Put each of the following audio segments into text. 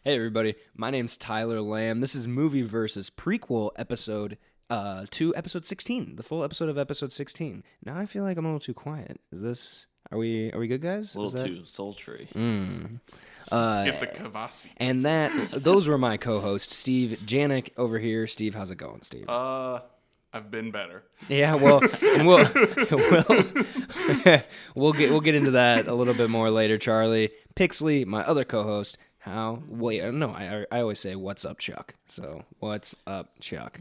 Hey everybody, my name's Tyler Lamb. This is Movie versus Prequel episode 2, episode 16, the full episode of episode 16. Now I feel like I'm a little too quiet. Are we good, guys? A little too sultry. Get the kvass. And those were my co-hosts, Steve Janik over here. Steve, how's it going, Steve? I've been better. Yeah, well, and we'll get into that a little bit more later. Charlie Pixley, my other co-host. I always say, what's up, Chuck? So, what's up, Chuck?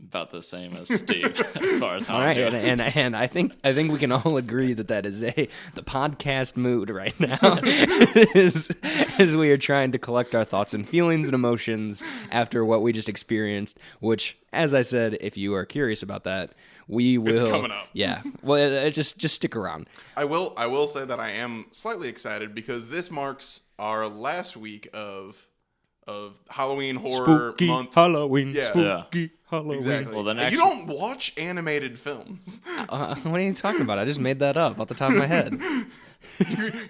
About the same as Steve, as far as how All I'm right, doing. and I think we can all agree that is the podcast mood right now, as we are trying to collect our thoughts and feelings and emotions after what we just experienced, which, as I said, if you are curious about that, we will. It's coming up. Yeah, well, just stick around. I will say that I am slightly excited because this marks our last week of Halloween horror month. Halloween, Yeah. spooky Halloween. Exactly. Well, the next you don't watch animated films. What are you talking about? I just made that up off the top of my head.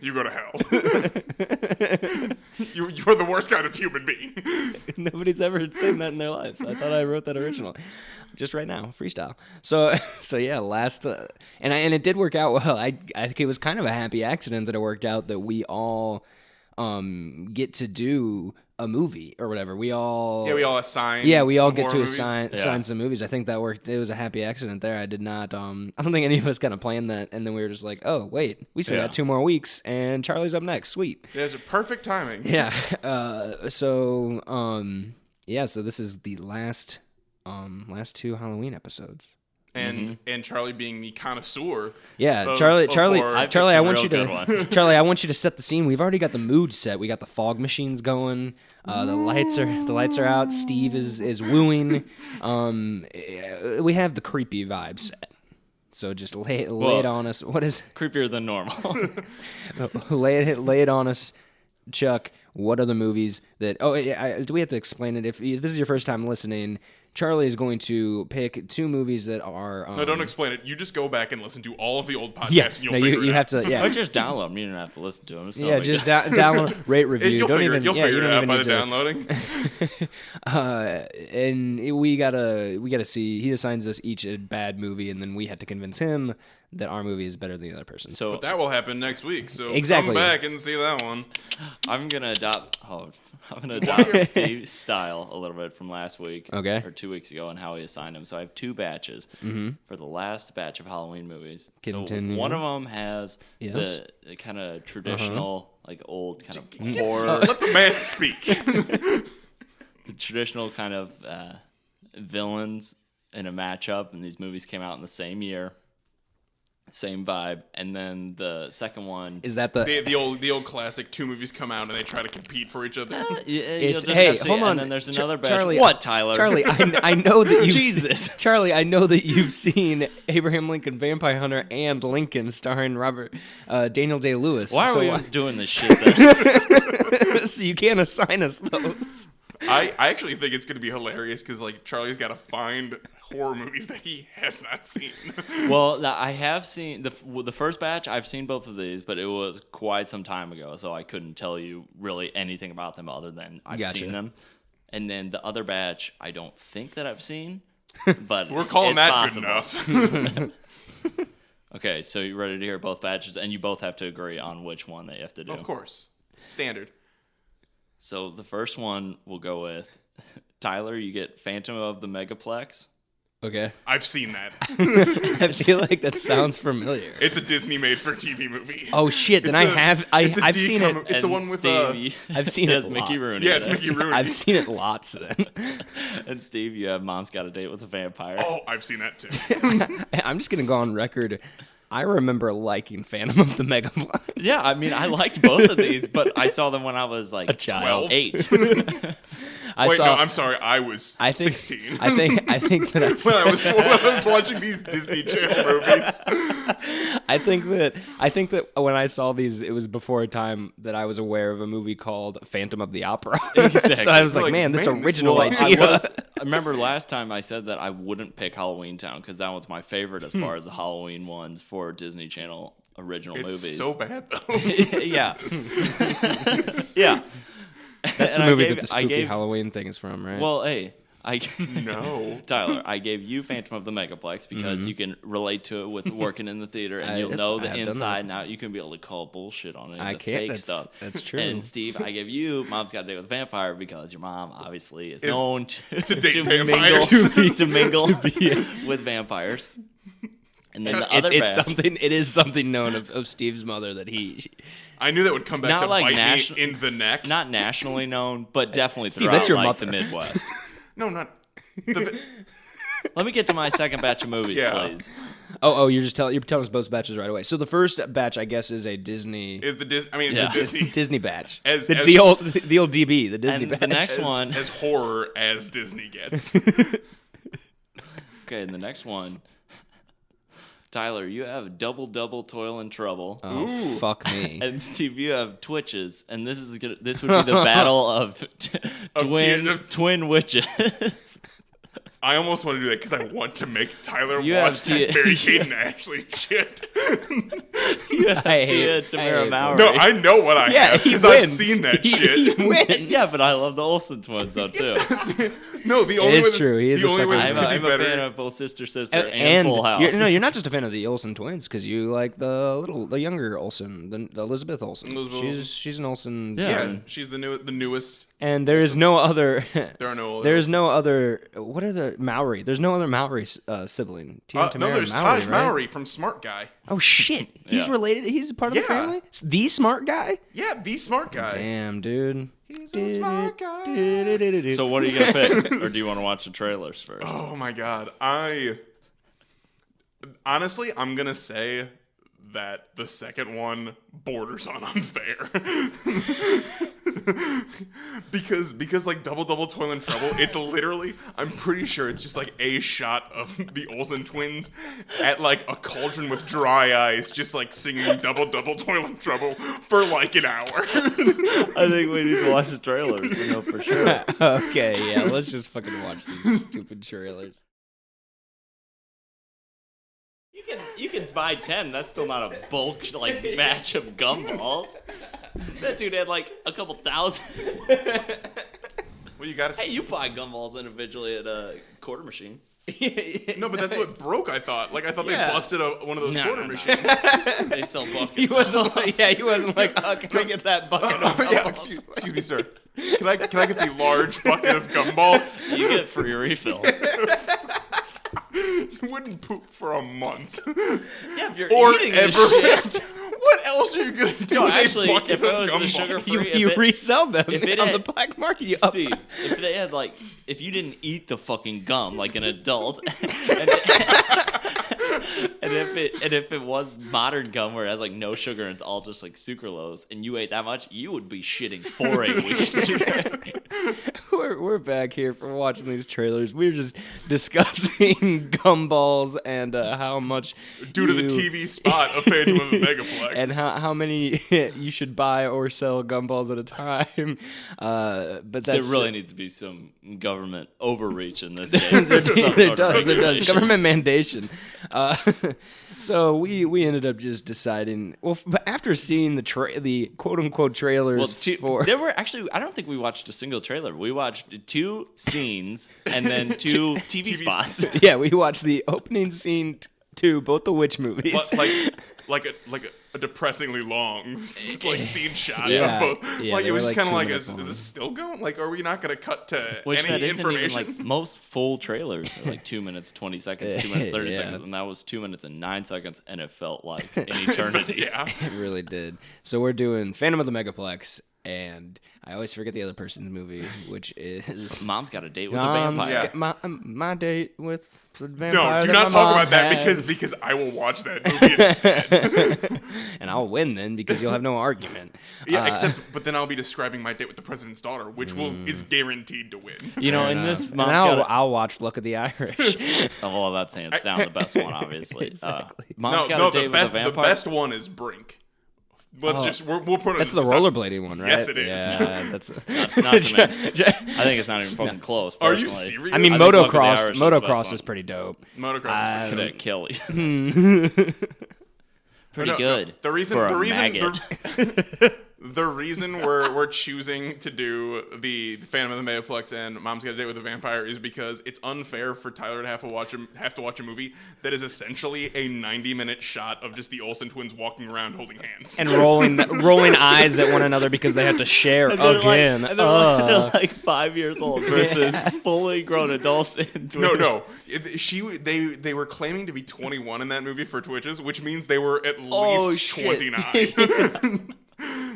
You go to hell. You're the worst kind of human being. Nobody's ever seen that in their lives. I thought I wrote that original. Just right now, freestyle. So yeah, and it did work out well. I think it was kind of a happy accident that it worked out that we all get to do a movie or whatever. We all assign. Yeah, we all some get to horror assign some movies. I think that worked. It was a happy accident there. I did not. I don't think any of us kind of planned that, and then we were just like, oh wait, we still got 2 more weeks, and Charlie's up next. Sweet. There's a perfect timing. Yeah. So this is the last 2 Halloween episodes. And Charlie being the connoisseur. Yeah, of Charlie, horror. I want you to Charlie, I want you to set the scene. We've already got the mood set. We got the fog machines going. The lights are out. Steve is wooing. We have the creepy vibes set. So just lay it on us. What is creepier than normal? lay it on us, Chuck. What are the movies that? Oh, do we have to explain it? If this is your first time listening, Charlie is going to pick 2 movies that are. No, don't explain it. You just go back and listen to all of the old podcasts. And you'll figure it you out. have to. Yeah, Or just download them. You don't have to listen to them. yeah. Just download, rate, review. You'll figure it out by the to, downloading. And we gotta see. He assigns us each a bad movie, and then we have to convince him that our movie is better than the other person. So But that will happen next week. So Exactly. come back and see that one. I'm gonna adopt Steve's style a little bit from last week, Okay. or 2 weeks ago, and how he assigned them. So I have 2 batches for the last batch of Halloween movies. Continue. So one of them has Yes. the kind of traditional, like old kind of horror, Let the man speak. the traditional kind of villains in a matchup, and these movies came out in the same year. Same vibe, and then the second one Is that the old classic. 2 movies come out and they try to compete for each other. hold on. And then there's another batch. Charlie, What, Tyler? Charlie, I know that you've Jesus. Charlie, I know that you've seen Abraham Lincoln, Vampire Hunter, and Lincoln, starring Daniel Day-Lewis. Why are we doing this shit then? So you can't assign us those. I actually think it's going to be hilarious because Charlie's got to find horror movies that he has not seen. Well, I have seen the first batch. I've seen both of these, but it was quite some time ago, so I couldn't tell you really anything about them other than I've seen them. And then the other batch, I don't think that I've seen, but We're calling it's that possible. good enough. Okay, so you ready to hear both batches, and you both have to agree on which one they have to do. Of course. Standard. So the first one we'll go with Tyler. You get Phantom of the Megaplex. Okay. I've seen that. I feel like that sounds familiar. It's a Disney made-for-TV movie. Oh shit! Then I've seen it. It's the one with Steve, I've seen it. has Mickey lots. Rooney. Yeah, it's Mickey Rooney. I've seen it lots. Then And Steve, you have Mom's Got a Date with a Vampire. Oh, I've seen that too. I'm just gonna go on record. I remember liking Phantom of the Megaplex. Yeah, I mean, I liked both of these, but I saw them when I was like A child. 8. Wait, no, I'm sorry. I was 16. I think that when I was watching these Disney Channel movies. I think that when I saw these, it was before a time that I was aware of a movie called Phantom of the Opera. Exactly. So I was like, man, this original idea. I remember last time I said that I wouldn't pick Halloween Town because that was my favorite as far as the Halloween ones for Disney Channel original It's movies. so bad though. Yeah. Yeah. the movie that the spooky Halloween thing is from, right? Well, hey, No. Tyler, I gave you Phantom of the Megaplex because you can relate to it with working in the theater, and you'll know the inside and out. You can be able to call bullshit on any of the fake stuff. That's true. And Steve, I gave you Mom's Got a Date with a Vampire because your mom obviously is known to date vampires. to mingle with vampires. And then it is something known of Steve's mother that I knew that would come back not to like bite me in the neck. Not nationally known, but definitely Steve, throughout that's your like mother. the Midwest. No, not. Let me get to my second batch of movies, please. Oh, you're telling us both batches right away. So the first batch, I guess, is a Disney. It's a Disney Disney batch. The old DB, the Disney batch. The next one, as horror as Disney gets. Okay, and the next one, Tyler, you have Double Toil and Trouble. Oh, fuck me. And Steve, you have Twitches, and this would be the battle of twin witches. I almost want to do that because I want to make Tyler watch that Mary-Kate and Ashley shit. You have Tia Tamara Mowry. No, I know what I have because I've seen that shit. He wins. Yeah, but I love the Olsen twins though too. No, the only way true. He is the only way this I'm could be I'm better. a fan of both Sister and Full House. You're not just a fan of the Olsen twins because you like the younger Olsen, the Elizabeth Olsen. She's an Olsen. Yeah, she's the newest. And there is no other. There are no. There's no other. What are the Mowry? There's no other Mowry sibling. No, there's Mowry, Taj right? Mowry from Smart Guy. Oh shit, he's related. He's part of the family. The Smart Guy. Yeah, the Smart Guy. Damn, dude. He's a smart guy. So what are you gonna pick, or do you want to watch the trailers first? Oh my god, honestly, I'm gonna say that the second one borders on unfair. because like Double Toil and Trouble, it's literally, I'm pretty sure it's just like a shot of the Olsen twins at like a cauldron with dry eyes, just like singing Double Toil and Trouble for like an hour. I think we need to watch the trailers to know for sure. Okay, yeah, let's just fucking watch these stupid trailers. You can buy 10. That's still not a bulk like batch of gumballs. That dude had like a couple thousand. Well, you gotta. Hey, you buy gumballs individually at a quarter machine. No, but that's what broke. I thought. Like I thought they busted one of those quarter machines. They sell buckets. He wasn't like, oh, can I get that bucket of gumballs? Yeah, excuse me, sir. Can I get the large bucket of gumballs? You get free refills. You wouldn't poop for a month. Yeah, if you're or eating ever. this shit. What else are you gonna do No, with actually, a bucket if it of was the gumballs? sugar-free, You resell them on the black market. Steve, if they had like, if you didn't eat the fucking gum like an adult, and if it was modern gum where it has like no sugar and it's all just like sucralose, and you ate that much, you would be shitting for a week. We're back here for watching these trailers. We were just discussing gumballs and how much due to the TV spot of Phantom of the Megaplex, and how many you should buy or sell gumballs at a time. But there really needs to be some government overreach in this case. there does government mandation. So we ended up just deciding. Well, after seeing the quote unquote trailers there were actually, I don't think we watched a single trailer. We watched 2 scenes and then 2 TV spots. Yeah, we watched the opening scene to both the witch movies. like a depressingly long like scene shot Yeah. of both. Yeah, like it was just kind of like, is long. this still going? Like, are we not going to cut to Which any that isn't information? even like most full trailers are like 2 minutes 20 seconds, 2 minutes 30 Yeah. seconds, and that was 2 minutes and 9 seconds, and it felt like an eternity. Yeah. It really did. So we're doing Phantom of the Megaplex, and I always forget the other person's movie, which is Mom's Got a Date with a Vampire. My date with the vampire. No, do that not my talk mom about that has. because I will watch that movie instead. And I'll win then because you'll have no argument. Yeah, but then I'll be describing my date with the president's daughter, which is guaranteed to win. You know, in this, And Mom's I'll watch Luck of the Irish. Oh, well, that's hands down the best one, obviously. Exactly. Mom's Got a Date with a the Vampire. best one is Brink. We'll put it. That's the rollerblading one, right? Yes, it is. Yeah, that's. Not to me. I think it's not even fucking close. Are you personally. serious? I mean, I think Luck of the motocross. Irish is the best Motocross one. is pretty dope. Motocross is pretty Kelly. Pretty No, good. The reason for a the reason maggot. The reason we're choosing to do the Phantom of the Megaplex and Mom's Got a Date with a Vampire is because it's unfair for Tyler to have to watch a movie that is essentially a 90-minute shot of just the Olsen twins walking around holding hands. And rolling eyes at one another because they have to share again. They're like 5 years old versus fully grown adults in Twitches. No. They were claiming to be 21 in that movie for Twitches, which means they were at least 29.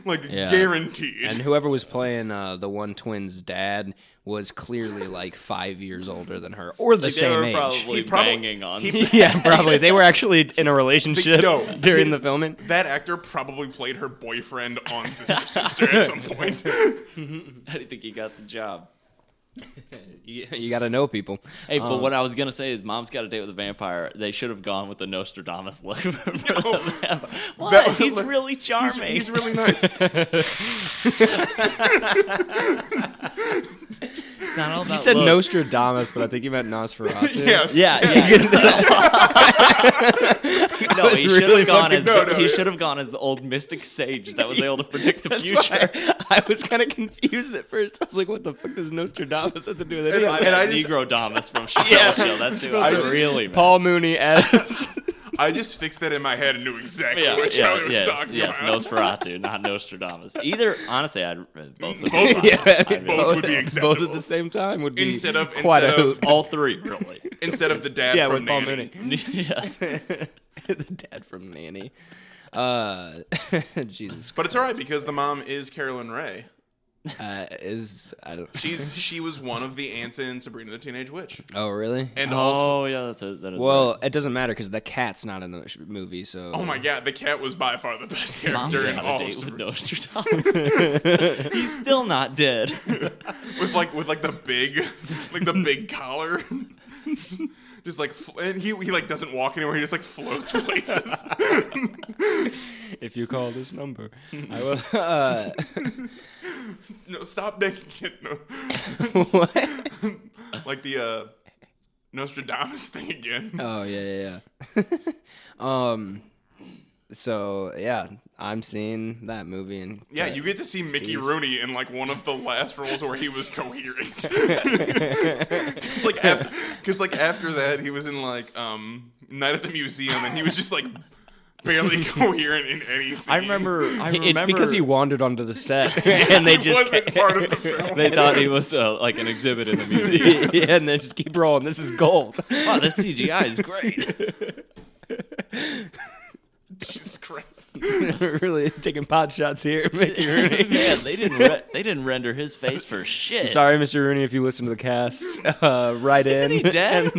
Guaranteed. And whoever was playing the one twin's dad was clearly like 5 years older than her, or the same age. Probably banging on. Yeah, probably. They were actually in a relationship during the filming. That actor probably played her boyfriend on Sister at some point. How do you think he got the job? You got to know people. Hey, but what I was gonna say is, Mom's Got a Date with a Vampire. They should have gone with the Nostradamus look. What? He's really charming. He's really nice. It's not all about You said looks. Nostradamus, but I think you meant Nosferatu. Yes. Yeah. No, he should really have gone fucking- as he should have gone as the old mystic sage that was able to predict the future. I was kind of confused at first. I was like, "What the fuck does Nostradamus have to do with it?" And I just- Negro Damas from Chappelle Show. That's who I really meant. Paul Mooney as I just fixed that in my head and knew exactly Yeah, what Charlie was talking yes, about. Nosferatu, not Nostradamus. Either, honestly, I'd both. Would be Both- fine. yeah, I'd both would be both acceptable. at the same time would be Instead of- quite instead a of- hoot. all three, really. Instead of the dad Yeah, from with Paul Nanny. Mooney. Yes. The dad from Nanny. Jesus. But it's all right because the mom is Carolyn Ray. I don't. She was one of the aunts in Sabrina the Teenage Witch, Oh, really? and also, Oh, yeah, that is Well, right. it doesn't matter because the cat's not in the movie. So. oh my god, the cat was by far the best Mom's character in got all a of date with Sabrina. Nostradamus. He's still not dead. with the big collar. Just like, and he like doesn't walk anywhere. He just like floats places. If you call this number, I will. No, stop making it. No. What? Like the Nostradamus thing again. Oh yeah. So yeah, I'm seeing that movie and Yeah, you get to see Mickey Steve's. Rooney in like one of the last roles where he was coherent. Because after that he was in like Night at the Museum and he was just like barely coherent in any scene. I remember. It's because he wandered onto the set and they He just wasn't part of the film. They thought he was like an exhibit in the museum. yeah, and then just keep rolling. This is gold. Wow, this CGI is great. Jesus Christ. Really taking pot shots here, Mickey Rooney. Man, they didn't render his face for shit. Sorry, Mr. Rooney, if you listen to the cast, write in. Isn't he dead?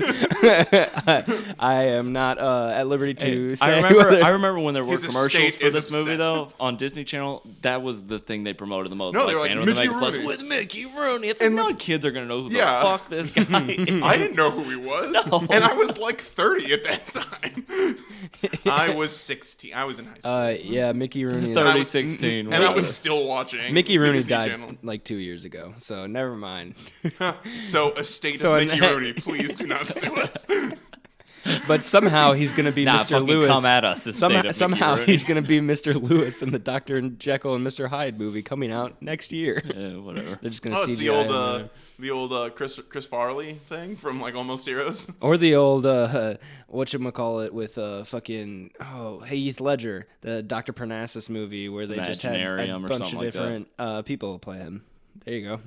I am not at liberty to say. I remember. whether- I remember when there were His commercials estate for is this movie upset. though on Disney Channel. That was the thing they promoted the most. No, they were like, Phantom of the Mickey Megaplex Rooney. with Mickey Rooney. It's And like, no like- kids are gonna know who Yeah. the fuck this guy is. I didn't know who he was. No. And I was like 30 at that time. I was 16. I was in high school. yeah, Mickey Rooney. 3016. and I was still watching Mickey the Rooney Disney died Channel. like 2 years ago, so never mind. So, estate So of in Mickey that- Rooney, please do not sue us. But somehow he's going to be Nah, Mr. fucking Lewis. come at us, estate of Mickey Somehow Rooney. he's going to be Mr. Lewis in the Dr. Jekyll and Mr. Hyde movie coming out next year. Yeah, whatever. They're just going to Oh, CGI it's him the old Chris Farley thing from like Almost Heroes. or the old whatchamacallit with fucking Heath Ledger, the Dr. Parnassus movie where they just had a Imaginarium or bunch something of like different people play him. There you go.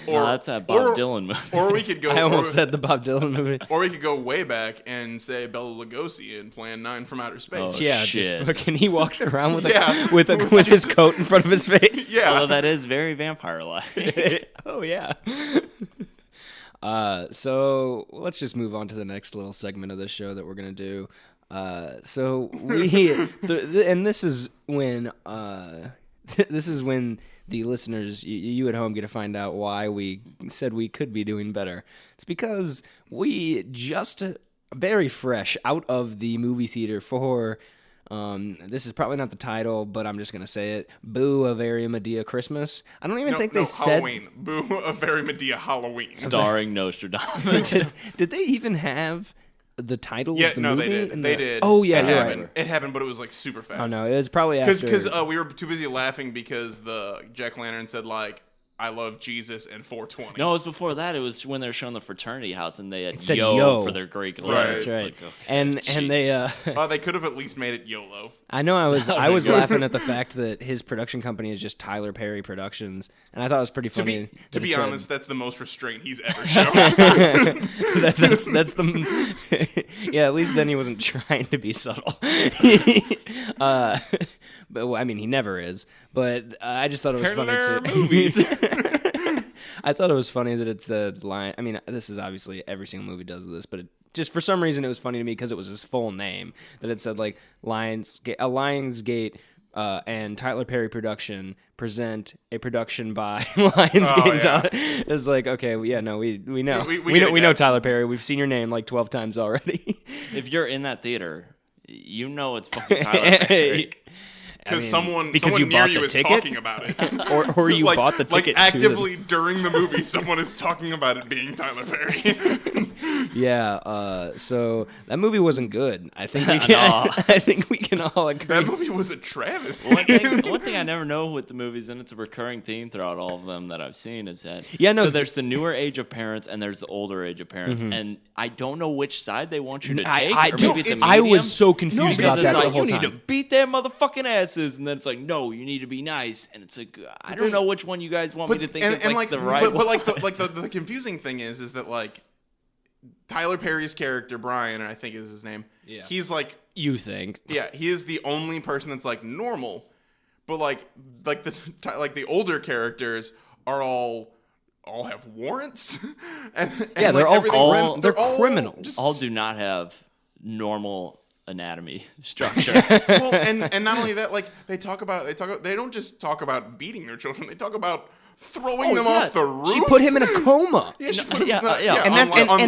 No, that's that Bob or- Dylan movie. Or we could go. I almost or, said the Bob Dylan movie. Or we could go way back and say Bela Lugosi in Plan 9 from Outer Space. Oh, Yeah, shit. just fucking he walks around with Yeah. with his coat in front of his face. Yeah. Although that is very vampire-like. Oh yeah. So let's just move on to the next little segment of the show that we're gonna do. So we and this is when the listeners, you at home, get to find out why we said we could be doing better. It's because we just very fresh out of the movie theater for. This is probably not the title, but I'm just gonna say it. Boo! A Very Medea Christmas. I don't even think they said. Halloween. Boo! A Very Medea Halloween. Starring Nostradamus. Did they even have the title Yeah, of the no, movie? they did. They did. Oh, yeah, it you're happened. right. It happened, but it was like super fast. Oh, no, it was probably after. Because we were too busy laughing because the Jack Lantern said, like, I love Jesus and 420. No, it was before that. It was when they were showing the fraternity house and they had said yo, yo. for their Greek Right. letters. That's right. It's like, okay, and they They could have at least made it YOLO. I know I was That was good. laughing at the fact that his production company is just Tyler Perry Productions, and I thought it was pretty funny. To that be it said- honest, that's the most restraint he's ever shown. that's the yeah. At least then he wasn't trying to be subtle. But well, I mean, he never is. But I just thought it was funny Hello, too. movies. I thought it was funny that it's a line. I mean, this is obviously every single movie does this, but just for some reason it was funny to me because it was his full name that it said like Lionsgate and Tyler Perry Production present a production by Lionsgate. yeah. It's like, okay, we know we We know Tyler Perry. We've seen your name like 12 times already. If you're in that theater, you know it's fucking Tyler Perry. Because I someone because near bought you the is ticket? talking about it. or you bought the ticket Like to actively during the movie, someone is talking about it being Tyler Perry. Yeah, so that movie wasn't good. I think we can. No. I think we can all agree. That movie was a travesty. One thing I never know with the movies, and it's a recurring theme throughout all of them that I've seen, is that so there's the newer age of parents and there's the older age of parents, and I don't know which side they want you to take. Or maybe it's a I medium. was so confused about Because that it's the like, whole you need time. to beat their motherfucking asses, and then it's like, no, you need to be nice, and it's like, I don't know which one you guys want me to think is like the right one. But the confusing thing is that like Tyler Perry's character Brian, I think is his name. Yeah. He's like, You think? yeah, he is the only person that's like normal, but like the older characters are all have warrants. and Yeah, they're like, all they're all criminals. just- All do not have normal anatomy structure. well, and not only that, like they don't just talk about beating their children. They talk about throwing them off the roof. She put him in a coma. Yeah, she put him, yeah. And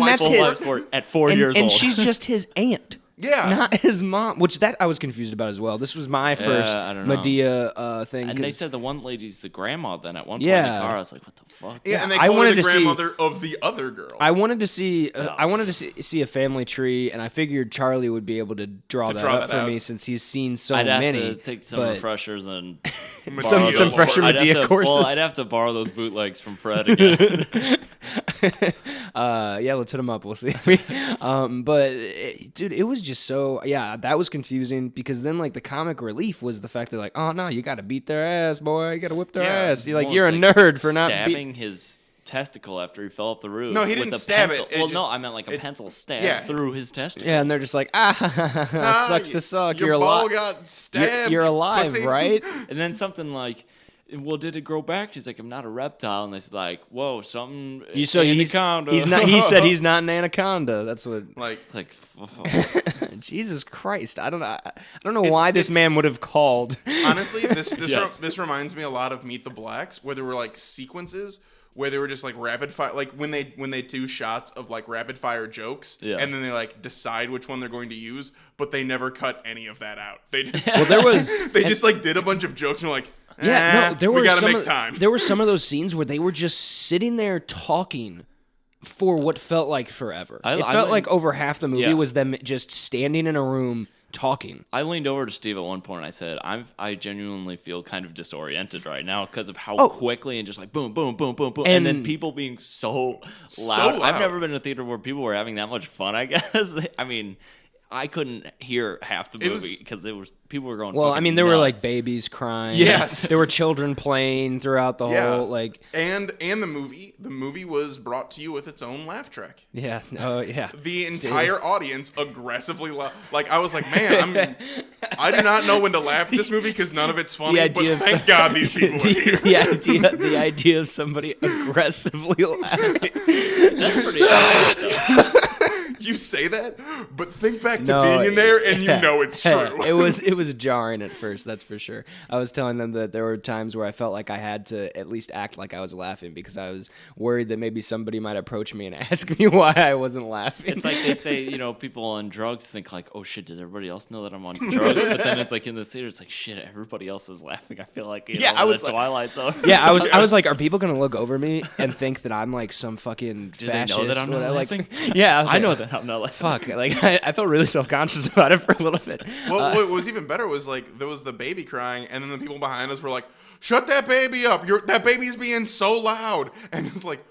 that's Full his. life support at 4 years And old. she's just his aunt. Yeah. Not his mom, which that I was confused about as well. This was my first I don't know. Medea thing. And they 'cause- said the one lady's the grandma. Then at one point in Yeah. the car, I was like, "What the fuck?" Yeah, and they I call her wanted the to see- grandmother of the other girl. I wanted to see see a family tree, and I figured Charlie would be able to draw that up for me since he's seen so I'd have many. to take some but- refreshers and Some Medea lore. fresher I'd have Medea to, courses. Well, I'd have to borrow those bootlegs from Fred again. Yeah, let's hit him up. We'll see. But dude, it was just so that was confusing because then like the comic relief was the fact that like, oh no, you got to beat their ass, boy. You got to whip their ass. You're like, Well, you're a it's like nerd for not stabbing his testicle after he fell off the roof. No, he with didn't a stab pencil. it. It Well, just- no, I meant like a pencil stab yeah. through his testicle. Yeah, and they're just like, sucks to suck. Your You're ball alive. got stabbed. You're alive, pussy. right? And then something like, well, did it grow back? She's like, I'm not a reptile. And they said like, whoa, something. Anaconda. He's not. He said he's not an anaconda. That's what. Like, It's like, Jesus Christ! I don't know why this man would have called. honestly, this Yes. this reminds me a lot of Meet the Blacks, where there were like sequences where they were just like rapid fire, like when they do shots of like rapid fire jokes, Yeah. and then they like decide which one they're going to use, but they never cut any of that out. They just Well, there was. they just like did a bunch of jokes and were like, Yeah, no, there were we gotta some make of, time. There were some of those scenes where they were just sitting there talking for what felt like forever. I It felt leaned- like over half the movie Yeah. was them just standing in a room talking. I leaned over to Steve at one point and I said, I genuinely feel kind of disoriented right now because of how quickly and just like boom, boom, boom, boom, boom. And then people being so loud. I've never been in a theater where people were having that much fun, I guess. I mean, I couldn't hear half the movie because people were going. Well, I mean, there were like nuts. babies crying. Yes. There were children playing throughout the whole like. and the movie was brought to you with its own laugh track. Yeah. Oh yeah. The entire audience aggressively like I was like, man, I do not know when to laugh at this movie because none of it's funny. The But idea of thank God these people are here. the idea of somebody aggressively laughing. That's pretty awesome. You say that, but think back to No, being in there and yeah. you know it's true. It was jarring at first, that's for sure. I was telling them that there were times where I felt like I had to at least act like I was laughing because I was worried that maybe somebody might approach me and ask me why I wasn't laughing. It's like they say, people on drugs think like, oh shit, does everybody else know that I'm on drugs? But then it's like in the theater, it's like shit, everybody else is laughing. I feel like I was the like- Twilight Zone. Yeah, I was like, are people gonna look over me and think that I'm like some fucking they fascist? know that I'm not Like, laughing? yeah, I know that out in LA. Fuck, like I felt really self-conscious about it for a little bit. Well, what was even better was like there was the baby crying, and then the people behind us were like, "Shut that baby up! That baby's being so loud!" And it's like,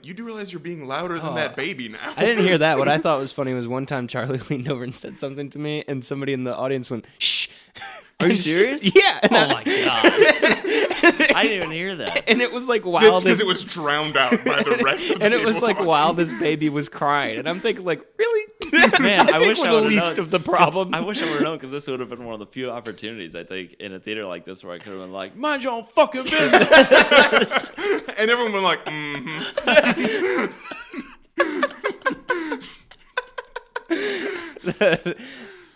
you do realize you're being louder than that baby now. I didn't hear that. What I thought was funny was one time Charlie leaned over and said something to me, and somebody in the audience went, "Shh." Are you serious? Yeah. And Oh my god! I didn't even hear that. And it was like It's while because it was drowned out by the rest of the and it people was like talking. while this baby was crying, and I'm thinking like, really? Man, I think wish we're I the would've least known. of the problem. I wish I would have known because this would have been one of the few opportunities I think in a theater like this where I could have been like, "Mind your own fucking business." And everyone went like, mm-hmm.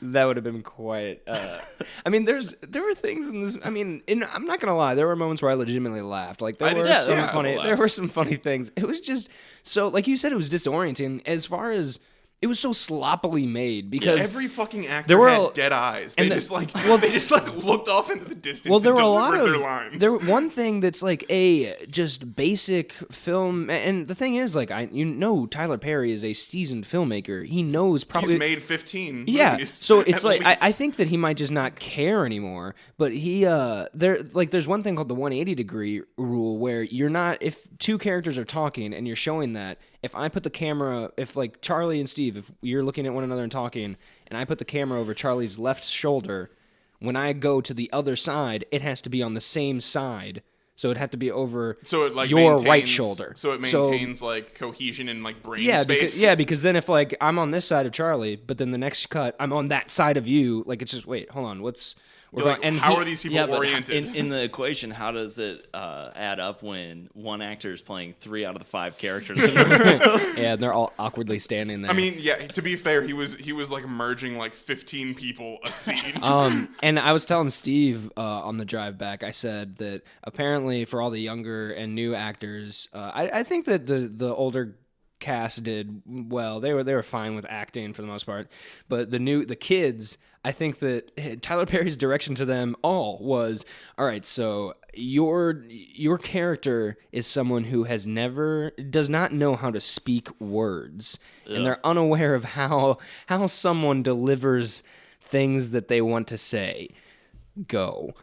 That would have been quite. I mean, there were things in this. I mean, I'm not gonna lie. There were moments where I legitimately laughed. Like there I did, were yeah, some yeah, funny. I There laughed. were some funny things. It was just so, like you said, it was disorienting. As far as it was so sloppily made because Every fucking actor There were had a- dead eyes. and They the- just like well, they just like looked off into the distance. well, there and were a lot delivered of their lines. there. One thing that's like a just basic film, and the thing is, like Tyler Perry is a seasoned filmmaker. He knows probably He's made 15. Yeah, movies, so it's at like least. I think that he might just not care anymore. But there's one thing called the 180 degree rule where you're not, if two characters are talking and you're showing that, if I put the camera, if like Charlie and Steve, if you're looking at one another and talking, and I put the camera over Charlie's left shoulder, when I go to the other side, it has to be on the same side. So it'd have to be over So it like your maintains, right shoulder. So it maintains like cohesion and like brain Yeah, space. because then if like I'm on this side of Charlie, but then the next cut I'm on that side of you, like it's just wait, hold on, we're You're like, and how he- are these people Yeah, but oriented? in the equation, how does it add up when one actor is playing 3 out of the 5 characters? In the Yeah, and they're all awkwardly standing there. I mean, yeah. To be fair, he was like merging like 15 people a scene. And I was telling Steve on the drive back, I said that apparently for all the younger and new actors, I think that the older cast did well. They were fine with acting for the most part, but the kids, I think that Tyler Perry's direction to them all was, all right, so your character is someone who does not know how to speak words, and they're unaware of how someone delivers things that they want to say. Go.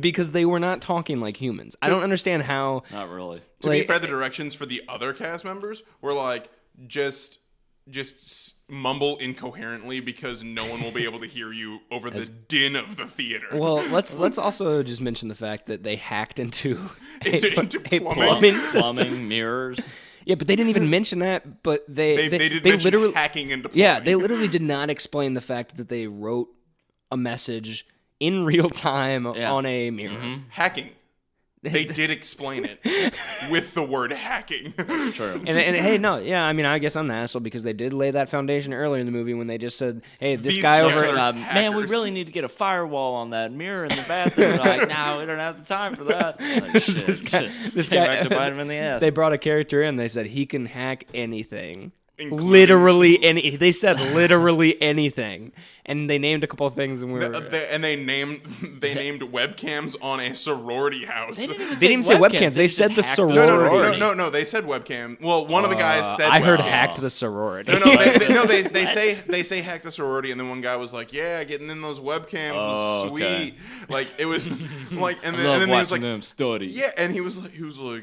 Because they were not talking like humans. I don't understand how. Not really. To be like- fair, the directions for the other cast members were like just mumble incoherently because no one will be able to hear you over the din of the theater. Well, let's also just mention the fact that they hacked into Into a plumbing. plumbing system. Plumbing, mirrors. Yeah, but they didn't even mention that. But they did mention literally hacking into plumbing. Yeah, they literally did not explain the fact that they wrote a message in real time on a mirror. hacking. They did explain it with the word hacking. True. And hey, no, yeah, I mean, I guess I'm the asshole because they did lay that foundation earlier in the movie when they just said, "Hey, this These guy young over." are Man, we hackers. really need to get a firewall on that mirror in the bathroom. They're like, no, we don't have the time for that. Like, shit, This guy- shit. this Came guy- back to bite him in the ass. They brought a character in. They said he can hack anything. Including- Literally any. They said literally anything, and they named a couple of things, and we were. And they named webcams on a sorority house. They didn't They didn't say webcams. They just said the hacked sorority. No. They said webcam. Well, one of the guys said. I heard webcam. hacked the sorority. No, they say hack the sorority, and then one guy was like, "Yeah, getting in those webcams was Oh, sweet." okay. Like it was like, and I then, love and then he was watching like, them study. "Yeah," and he was like,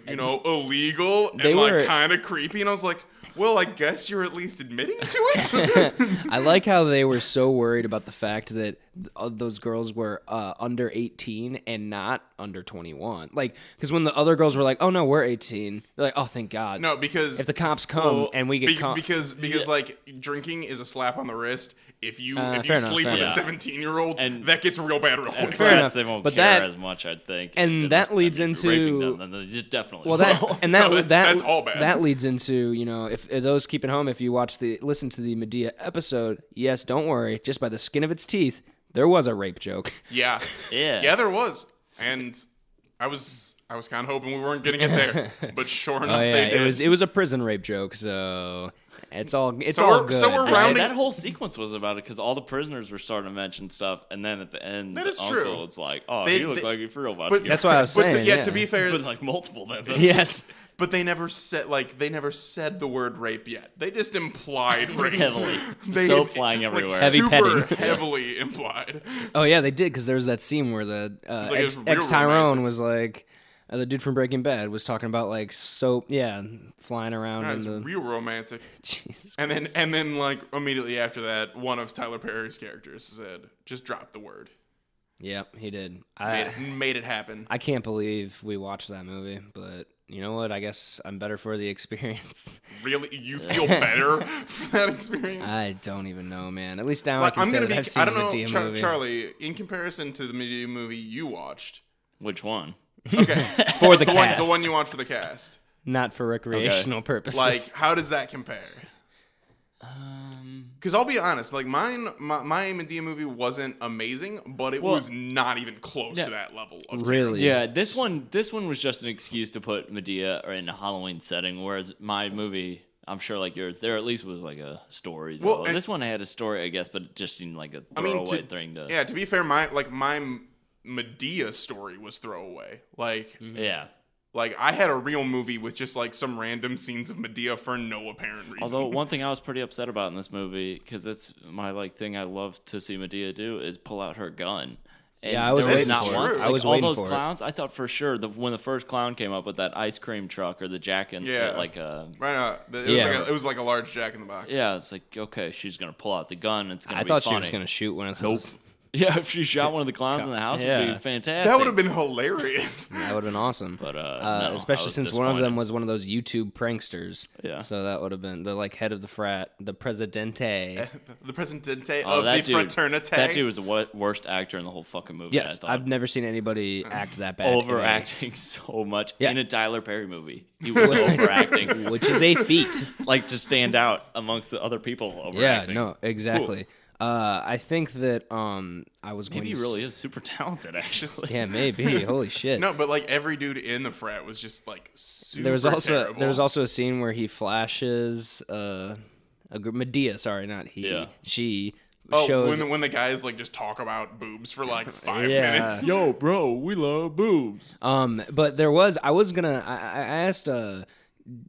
you know, illegal They and were- like kind of creepy, and I was like, "Well, I guess you're at least admitting to it." I like how they were so worried about the fact that those girls were under 18 and not under 21. Like, because when the other girls were like, "Oh no, we're 18," they're like, "Oh, thank God." No, because if the cops come and we get caught, because like drinking is a slap on the wrist. If you fair enough, sleep fair with a enough. 17-year-old, And- that gets real bad real quick. fair enough. They won't But care that- as much, I think. and If that it's- leads if you're raping into- them, then they definitely well, that will. and that No, that's all bad. That leads into, you know, if those keeping home, if you listen to the Medea episode, yes, don't worry, just by the skin of its teeth, there was a rape joke. Yeah, Yeah. there was, and I was kind of hoping we weren't getting it there, but sure enough, Oh they yeah, did. it was a prison rape joke. So It's all good. So we're Actually, rounding. that whole sequence was about it because all the prisoners were starting to mention stuff, and then at the end, That the is uncle, true. it's like, oh, They- he looks they- like he's real about but to get That's what I was saying. to be fair, but like multiple then. Yes. but they never said the word rape yet. They just implied rape. Heavily. They, Soap flying everywhere. Heavy super petting. heavily implied. Oh yeah, they did because there was that scene where the like it was real ex Tyrone romantic. was like, the dude from Breaking Bad was talking about like soap, flying around That's in the. real romantic. Jesus. And then like immediately after that, one of Tyler Perry's characters said, "Just drop the word." Yep, he did. Made it happen. I can't believe we watched that movie, but you know what? I guess I'm better for the experience. Really, you feel better for that experience? I don't even know, man. At least now Like, I can say that I've seen I don't the know, Medea movie. Charlie. In comparison to the Medea movie you watched, Which one? okay, For the the cast, one you watched for the cast, not for recreational purposes. like how does that compare? Because I'll be honest, like my Medea movie wasn't amazing, but it was not even close to that level of really? Yeah, this one was just an excuse to put Medea in a Halloween setting, whereas my movie, I'm sure like yours, there at least was like a story. Well, this one had a story, I guess, but it just seemed like a throwaway thing to. Yeah, to be fair, my Medea story was throwaway. Like, Yeah. like I had a real movie with just like some random scenes of Medea for no apparent reason. Although one thing I was pretty upset about in this movie, because it's my like thing I love to see Medea do, is pull out her gun. And Yeah, I was there waiting not for it. once. I Like, was all waiting those for it. clowns, I thought for sure when the first clown came up with that ice cream truck or the Jack and Yeah. like right, it was like a large Jack in the Box. yeah, it's like okay, she's gonna pull out the gun. It's gonna I be thought funny. she was gonna shoot one of those. Yeah, if she shot one of the clowns in the house, it'd Yeah. be fantastic. that would have been hilarious. That would have been awesome. But no, especially I was since one of them disappointed. was one of those YouTube pranksters. Yeah. So that would have been the like head of the frat, the presidente. The Presidente Oh, of that the dude, Fraternite. That dude was the worst actor in the whole fucking movie. I Yes, thought. I've never seen anybody act that bad. Overacting so much Yeah. in a Tyler Perry movie. He was overacting, which is a feat. like to stand out amongst the other people overacting. Yeah, no, exactly. I think that I was going Maybe he to really is super talented, actually. Yeah, maybe. Holy shit. No, but like every dude in the frat was just like super There was terrible. also a scene where he flashes Medea, sorry, not he. Yeah. She Oh, shows when the guys like just talk about boobs for like 5 Yeah. minutes. Yo, bro, we love boobs. but I asked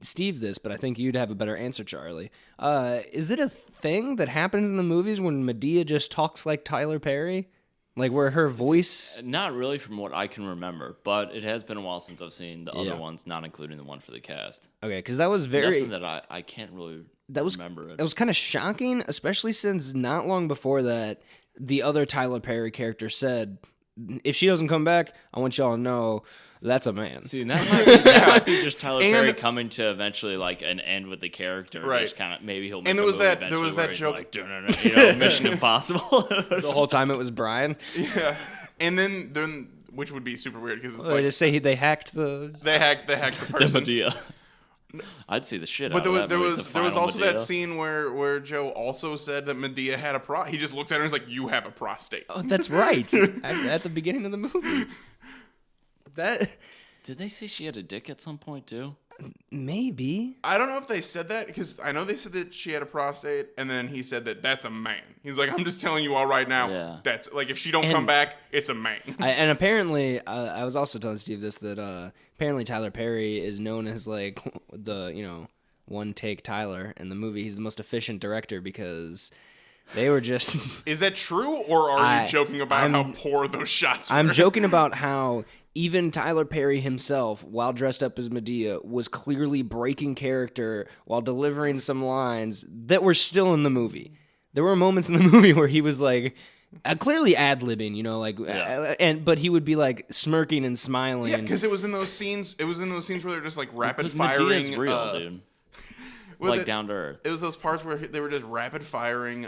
Steve this, but I think you'd have a better answer, Charlie. Is it a thing that happens in the movies when Medea just talks like Tyler Perry? Like where her voice Not really from what I can remember, but it has been a while since I've seen the Yeah. other ones, not including the one for the cast. Okay, because that was very Nothing that I can't really remember it. That was kind of shocking, especially since not long before that, the other Tyler Perry character said, "If she doesn't come back, I want y'all to know that's a man." See, and that might be just Tyler And- Perry coming to eventually like an end with the character. Right. Just kind of maybe he'll. Make And there a was movie that- there eventually was where that he's joke- like, "Dun-dun-dun," Mission Impossible. The whole time it was Brian. Yeah, and then which would be super weird because it's They like just say they hacked the. they hacked the The person. Medea. I'd see the shit But out of that there movie, was the there was final also Medea. that scene where Joe also said that Medea had a he just looks at her and is like, "You have a prostate." Oh, that's right. at the beginning of the movie. That Did they say she had a dick at some point too? maybe. I don't know if they said that because I know they said that she had a prostate, and then he said that that's a man. He's like, "I'm just telling you all right now. Yeah. That's like if she don't And- come back, it's a man." And apparently, I was also telling Steve this that apparently Tyler Perry is known as like the one take Tyler in the movie. He's the most efficient director because they were just. Is that true, or are you joking about how I'm- poor those shots were? I'm joking about how even Tyler Perry himself, while dressed up as Medea, was clearly breaking character while delivering some lines that were still in the movie. There were moments in the movie where he was like clearly ad-libbing, but he would be like smirking and smiling. Yeah, because it was in those scenes. It was in those scenes where they're just like rapid Because firing. Medea's real, dude. Well, Like down to earth. It was those parts where they were just rapid firing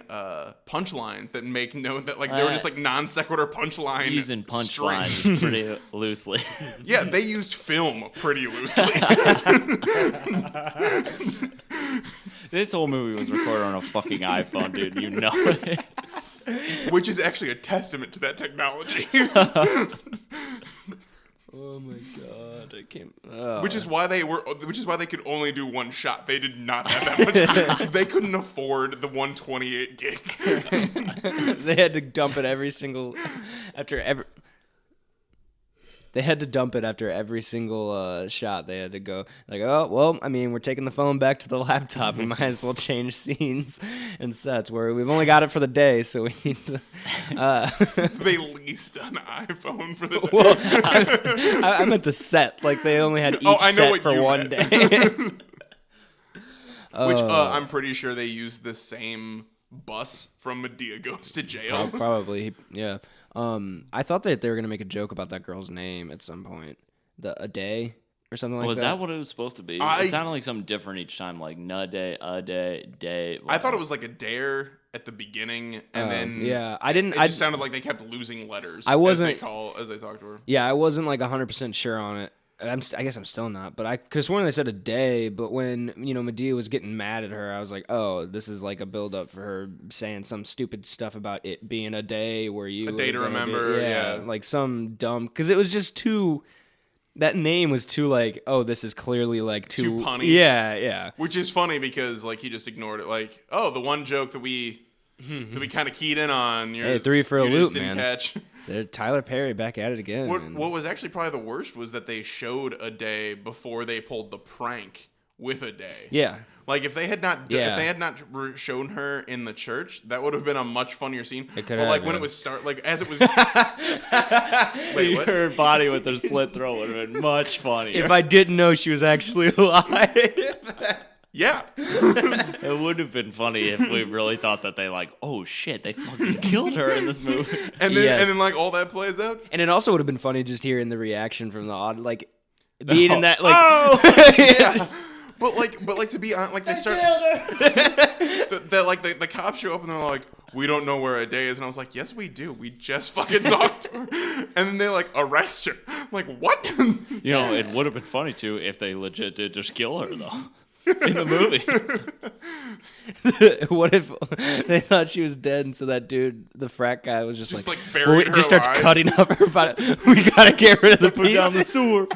punchlines that make no that like they were just like non sequitur punchline. Using string. punchlines pretty loosely. Yeah, they used film pretty loosely. This whole movie was recorded on a fucking iPhone, dude. You know it. Which is actually a testament to that technology. Oh my god, I can't. Oh. Which is why they could only do one shot. They did not have that much. They couldn't afford the 128 gig. They had to dump it They had to dump it after every single shot. They had to go like, oh, well, I mean, we're taking the phone back to the laptop. We might as well change scenes and sets where we've only got it for the day, so we need to. They leased an iPhone for the day. Well, I meant the set. Like, they only had each set for one day. Which I'm pretty sure they used the same bus from Medea Goes to Jail. Probably, yeah. I thought that they were gonna make a joke about that girl's name at some point. A day or something like that. Was that what it was supposed to be? It sounded like something different each time, like a day. I thought it was like a dare at the beginning, and then yeah, I didn't. It just sounded like they kept losing letters. I wasn't as they talked to her. Yeah, I wasn't like 100% sure on it. I guess I'm still not, but because when they said a day, but when Medea was getting mad at her, I was like, oh, this is like a build up for her saying some stupid stuff about it being a day where you a day to remember, yeah, like some dumb because it was just too. That name was too like, oh, this is clearly like too punny, yeah. Which is funny because like he just ignored it, like, oh, the one joke that we kind of keyed in on. Hey, 3 for a loop, man. Catch. Tyler Perry back at it again. What was actually probably the worst was that they showed a day before they pulled the prank with a day. Yeah. Like if they had not shown her in the church, that would have been a much funnier scene. It could but have, like when yeah. it was as it was See her body with her slit throat would have been much funnier. If I didn't know she was actually alive. Yeah. It would have been funny if we really thought that they like, oh shit, they fucking killed her in this movie. And then like all that plays out. And it also would have been funny just hearing the reaction from the audience, like being in that like yeah. But like to be honest, like they start the cops show up and they're like, we don't know where a day is, and I was like, yes we do, we just fucking talked to her, and then they like arrest her. I'm like, what? It would have been funny too if they legit did just kill her though. In the movie. What if they thought she was dead, and so that dude, the frat guy, was just like buried her just starts alive. cutting up her body. We gotta get rid of the Put down the sewer.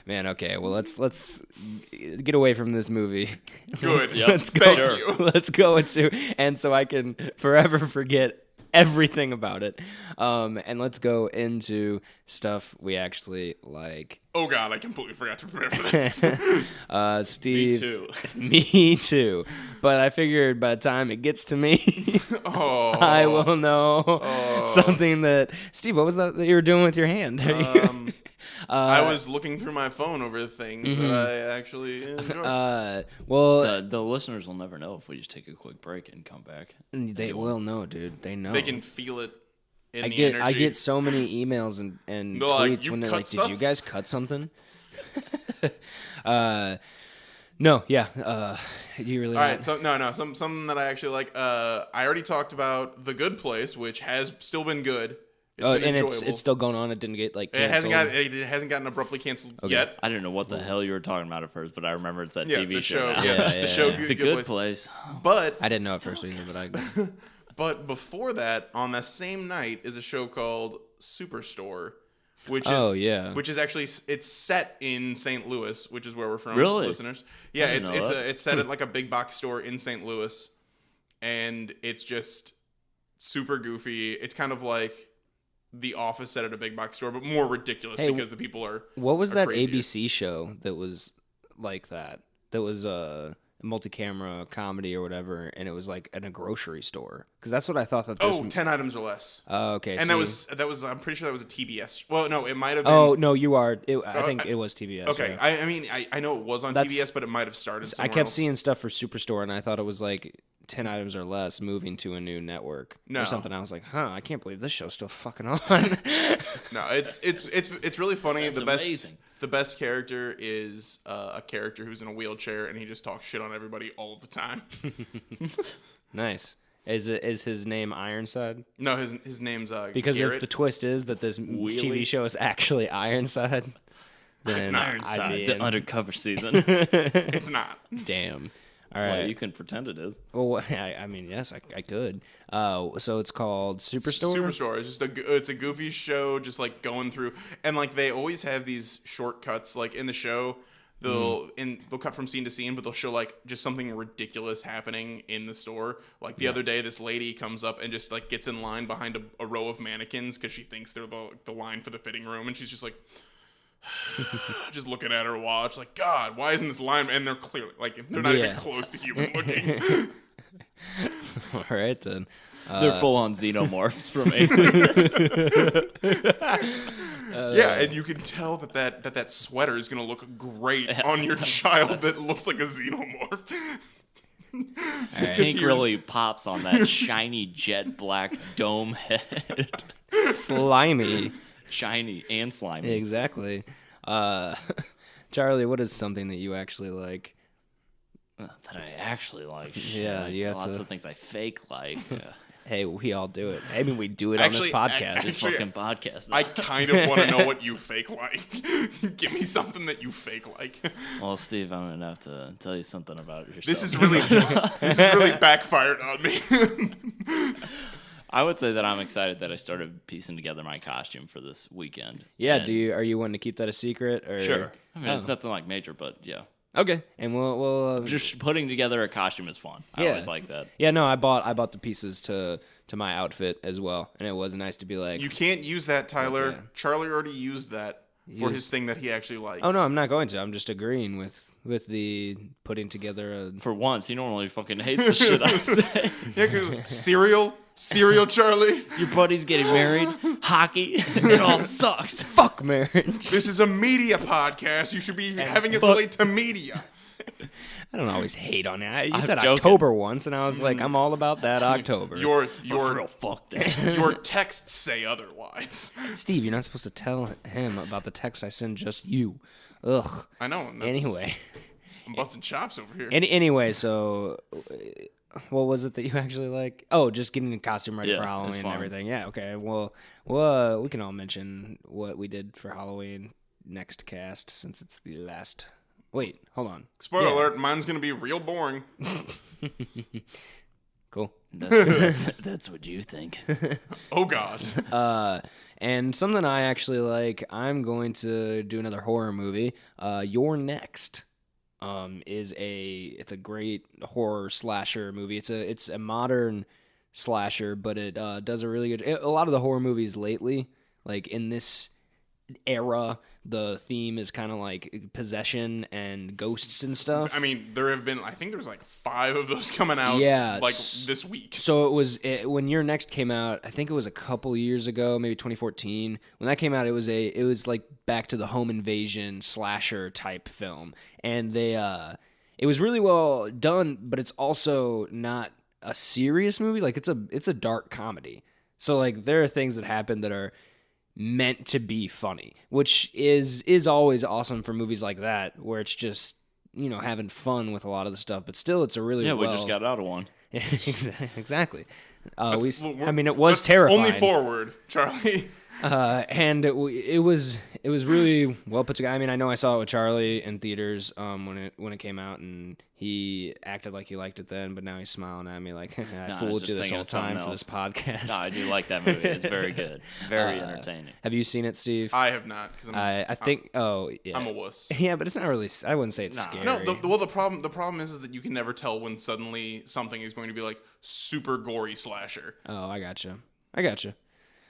Man, okay. Well, let's get away from this movie. Good. Yep. Let's go. Thank you. Let's go into, and so I can forever forget everything about it. And let's go into stuff we actually like. Oh god, I completely forgot to prepare for this. Steve. Me too. Me too. But I figured by the time it gets to me, I will know something that. Steve, what was that you were doing with your hand? I was looking through my phone over things that I actually enjoyed. Well, The listeners will never know if we just take a quick break and come back. they will know, dude. They know. They can feel it in I the get energy. I get so many emails and They're like, tweets "You when they're cut like, stuff?" "Did you guys cut something?" No, yeah. You really? All right, so no, something that I actually like. I already talked about The Good Place, which has still been good. It's been and enjoyable. it's still going on. It didn't get like It canceled. hasn't gotten abruptly canceled yet. I didn't know what the hell you were talking about at first, but I remember it's that Yeah, TV the show. Now. the show The Good Place. But I didn't know at first either, but I. But before that, on that same night, is a show called Superstore, which is actually it's set in St. Louis, which is where we're from, Really? listeners. Yeah, didn't know that. it's set at like a big box store in St. Louis, and it's just super goofy. It's kind of like The Office set at a big box store, but more ridiculous because the people are. What was that crazier. ABC show that was like that? That was a multi-camera comedy or whatever, and it was like in a grocery store. Because that's what I thought that. 10 items or less. Oh, okay. And that was. I'm pretty sure that was a TBS. Well, no, it might have been. Oh no, you are. I think it was TBS. Okay, yeah. I mean, I know it was on TBS, but it might have started somewhere I kept else. seeing stuff for Superstore, and I thought it was like 10 items or less moving to a new network or something. I was like, I can't believe this show's still fucking on. No, it's really funny. That's amazing. The best character is a character who's in a wheelchair and he just talks shit on everybody all the time. Nice. Is his name Ironside? No, his name's because Garrett. if the twist is that this TV show is actually Ironside, then not Ironside, I'd be the in. undercover season. It's not. Damn. All right. Well, you can pretend it is. Well, I mean, yes, I could. So it's called Superstore? Superstore. It's just it's a goofy show, just like going through, and like they always have these shortcuts. Like in the show, they'll cut from scene to scene, but they'll show like just something ridiculous happening in the store. Like the other day, this lady comes up and just like gets in line behind a row of mannequins because she thinks they're the line for the fitting room, and she's just like. Just looking at her watch, like, God, why isn't this line? And they're clearly like they're not even close to human looking. All right then. They're full on xenomorphs from Alien. Yeah, and you can tell that sweater is gonna look great on your child that looks like a xenomorph. Pink really pops on that shiny jet black dome head. Slimy. Shiny and slimy. Exactly. Charlie, what is something that you actually like? That I actually like. Yeah, you have lots of things I fake like. Hey, we all do it. I mean, we do it on this podcast. This fucking podcast. I kind of want to know what you fake like. Give me something that you fake like. Well, Steve, I'm gonna have to tell you something about yourself. This is really backfired on me. I would say that I'm excited that I started piecing together my costume for this weekend. Yeah, are you wanting to keep that a secret? Or? Sure. I mean, it's nothing like major, but yeah. Okay, and we'll just putting together a costume is fun. I always like that. Yeah, no, I bought the pieces to my outfit as well, and it was nice to be like. You can't use that, Tyler. Okay. Charlie already used that for his thing that he actually likes. Oh no, I'm not going to. I'm just agreeing with the putting together. For once, he normally fucking hates the shit I say. Yeah, because cereal, Charlie. Your buddy's getting married, hockey, it all sucks. Fuck marriage. This is a media podcast. You should be having it relate to media. I don't always hate on it. You said October once, and I was like, I'm all about that October. Your real fuck that. Your texts say otherwise. Steve, you're not supposed to tell him about the text I send just you. Ugh. I know. Anyway. I'm busting chops over here. Anyway, so what was it that you actually like? Oh, just getting the costume ready for Halloween and everything. Yeah, okay. Well, we can all mention what we did for Halloween next cast since it's the last. Wait, hold on. Spoiler alert, mine's going to be real boring. Cool. That's what you think. Oh, God. And something I actually like, I'm going to do another horror movie. You're Next. It's a great horror slasher movie. It's a modern slasher, but it does a really good. A lot of the horror movies lately, like in this era, the theme is kind of like possession and ghosts and stuff. I mean, I think there was like 5 of those coming out like this week. So when Your Next came out, I think it was a couple years ago, maybe 2014. When that came out, it was like back to the home invasion slasher type film. And it was really well done, but it's also not a serious movie. Like it's a dark comedy. So like there are things that happen that are meant to be funny, which is always awesome for movies like that, where it's just, having fun with a lot of the stuff, but still it's a really we just got out of one. Exactly. It was terrifying. Only forward, Charlie. And it was really well put together. I mean, I know I saw it with Charlie in theaters when it came out, and he acted like he liked it then, but now he's smiling at me like, I fooled you this whole time for this podcast. No, I do like that movie. It's very good, very entertaining. Have you seen it, Steve? I have not. I think. Oh, yeah. I'm a wuss. Yeah, but it's not really. I wouldn't say it's scary. No, the problem is that you can never tell when suddenly something is going to be like super gory slasher. Oh, I gotcha.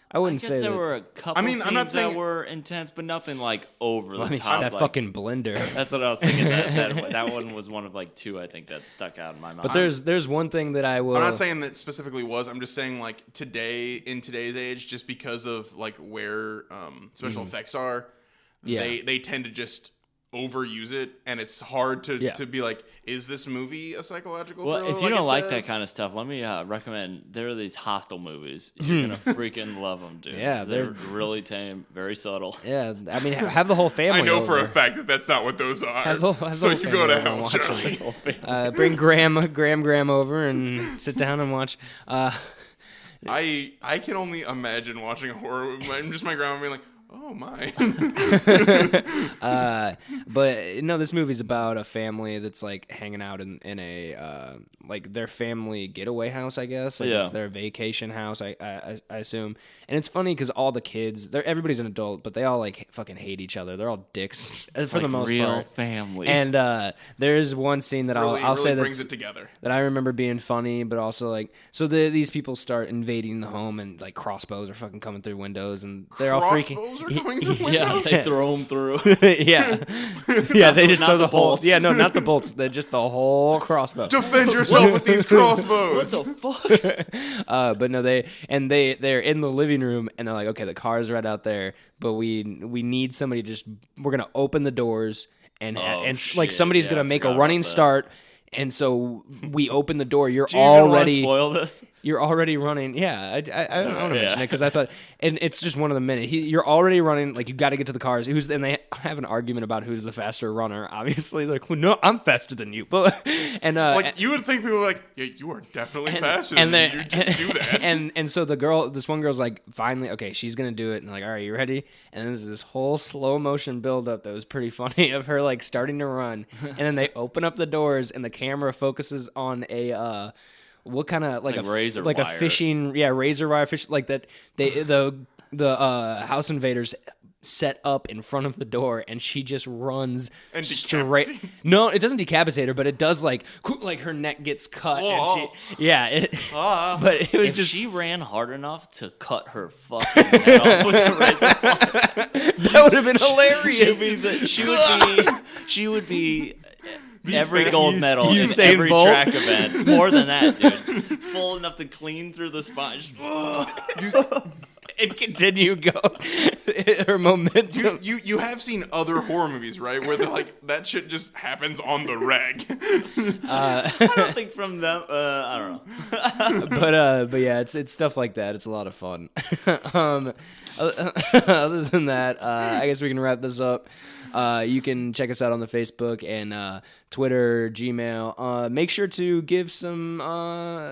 I wouldn't say there were a couple scenes I'm not saying that were intense, but nothing like over the top. That fucking blender. That's what I was thinking. That one was one of like 2, I think, that stuck out in my mind. But there's one thing that I will. I'm not saying that specifically was. I'm just saying like in today's age, just because of like where special effects are, they tend to just overuse it, and it's hard to be like, is this movie a psychological thriller? Well, if you don't like that kind of stuff, let me recommend. There are these Hostel movies. You're gonna freaking love them, dude. Yeah, they're really tame, very subtle. Yeah, I mean, have the whole family. I know over. for a fact that that's not what those are. Have so you go to hell, Charlie. Bring Graham over and sit down and watch. I can only imagine watching a horror movie. Just my grandma being like, Oh my. But no, this movie's about a family that's like hanging out in a like their family getaway house, I guess. Like it's their vacation house, I assume. And it's funny because all the kids, everybody's an adult, but they all like fucking hate each other. They're all dicks for like the most real part. Family. And there's one scene that I'll say brings it together. that I remember being funny, but also like these people start invading the home and like crossbows are fucking coming through windows and they're all freaking. Crossbows are coming through windows? Yeah, they throw them through. Yeah, they just not throw the the whole. bolts. Yeah, no, not the bolts. They're just the whole crossbow. Defend yourself with these crossbows. What the fuck? But no, they're in the living room and they're like, okay, the car's right out there, but we need somebody to we're gonna open the doors and like somebody's gonna make a running start. And so we open the door. You're Do you even want to already spoil this? You're already running. Yeah, I don't want to mention it because I thought, and it's just one of the minutes. You're already running. Like you got to get to the cars. And they have an argument about who's the faster runner. Obviously, like, well, no, I'm faster than you. But like you would think people were like, yeah, you are definitely faster than me. You just do that. And so this one girl's like, finally, okay, she's gonna do it. And like, all right, you ready? And then there's this whole slow motion build up that was pretty funny of her like starting to run, and then they open up the doors and the camera focuses on a what kind of like a razor like wire. a fishing razor wire fish like that the house invaders set up in front of the door and she just runs and straight. No, it doesn't decapitate her, but it does like her neck gets cut and but it was If she ran hard enough to cut her fucking head off with a razor wire, that would have been hilarious. she would be every gold medal in Usain every Bolt? track event. More than that, dude. Full enough to clean through the spine. And continue go. Her momentum. You have seen other horror movies, right? Where they're like that shit just happens on the reg. I don't think from them. I don't know. But yeah, it's stuff like that. It's a lot of fun. Other than that, I guess we can wrap this up. You can check us out on the Facebook and Twitter, Gmail. Make sure to give some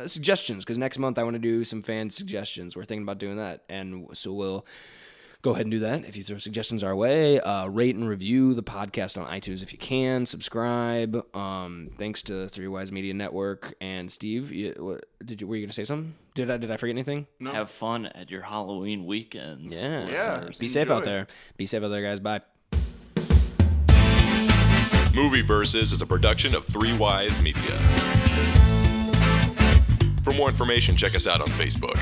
suggestions because next month I want to do some fan suggestions. We're thinking about doing that, and so we'll go ahead and do that. If you throw suggestions our way, rate and review the podcast on iTunes if you can. Subscribe. Thanks to Three Wise Media Network and Steve. Were you going to say something? Did I forget anything? No. Have fun at your Halloween weekends. Yeah. Be safe out there. Be safe out there, guys. Bye. Movie Versus is a production of Three Wise Media. For more information, check us out on Facebook.